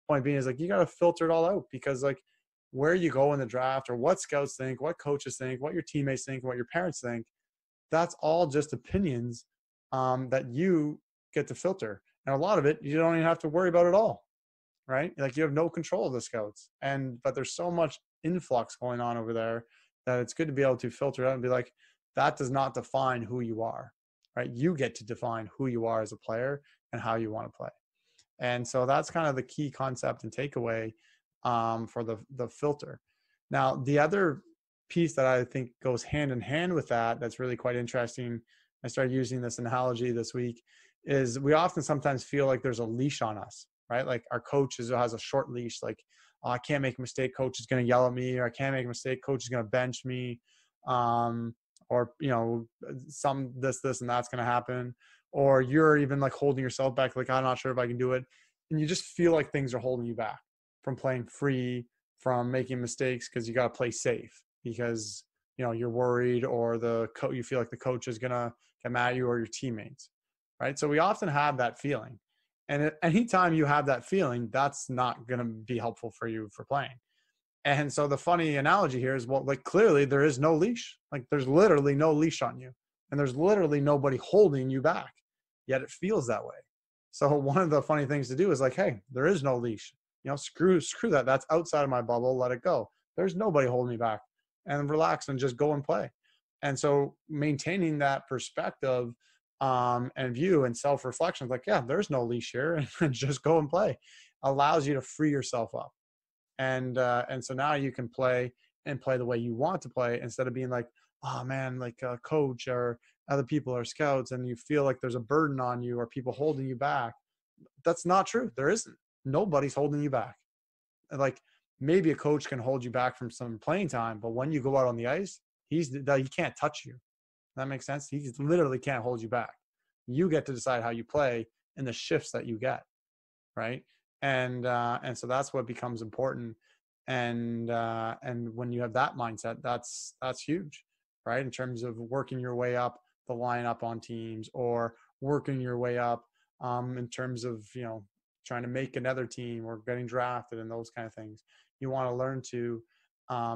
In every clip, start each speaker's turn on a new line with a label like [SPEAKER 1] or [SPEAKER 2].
[SPEAKER 1] point being is like, you got to filter it all out, because like where you go in the draft, or what scouts think, what coaches think, what your teammates think, what your parents think, that's all just opinions that you get to filter. And a lot of it, you don't even have to worry about at all, right? Like you have no control of the scouts, but there's so much influx going on over there that it's good to be able to filter it out and be like, that does not define who you are, right? You get to define who you are as a player and how you want to play. And so that's kind of the key concept and takeaway for the filter. Now, the other piece that I think goes hand in hand with that, that's really quite interesting, I started using this analogy this week, is we often sometimes feel like there's a leash on us, right? Like our coach has a short leash, like, oh, I can't make a mistake, coach is going to yell at me, or I can't make a mistake, coach is going to bench me, or, you know, some this and that's going to happen. Or you're even like holding yourself back, like, I'm not sure if I can do it. And you just feel like things are holding you back from playing free, from making mistakes, because you got to play safe, because, you know, you're worried, or you feel like the coach is going to get mad at you, or your teammates, right? So we often have that feeling. And anytime you have that feeling, that's not going to be helpful for you for playing. And so the funny analogy here is, well, like clearly there is no leash. Like there's literally no leash on you, and there's literally nobody holding you back, yet it feels that way. So one of the funny things to do is like, hey, there is no leash. You know, screw that. That's outside of my bubble. Let it go. There's nobody holding me back, and relax and just go and play. And so maintaining that perspective and view and self-reflection, like, yeah, there's no leash here, and just go and play, allows you to free yourself up. And so now you can play the way you want to play, instead of being like, oh man, like a coach or other people or scouts, and you feel like there's a burden on you or people holding you back. That's not true. There isn't. Nobody's holding you back. Like maybe a coach can hold you back from some playing time, but when you go out on the ice, he can't touch you. That makes sense? He literally can't hold you back. You get to decide how you play and the shifts that you get, right? And so that's what becomes important. And when you have that mindset, that's huge, right? In terms of working your way up the lineup on teams, or working your way up in terms of, you know, trying to make another team or getting drafted and those kind of things. You want to learn to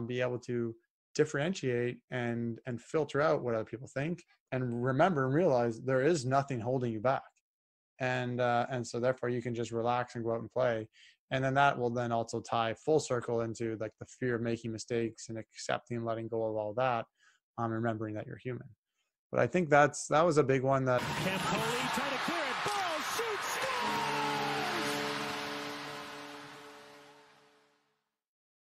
[SPEAKER 1] be able to differentiate and filter out what other people think, and remember and realize there is nothing holding you back. And so therefore you can just relax and go out and play. And then that will then also tie full circle into like the fear of making mistakes and accepting and letting go of all that, remembering that you're human. But I think that was a big one that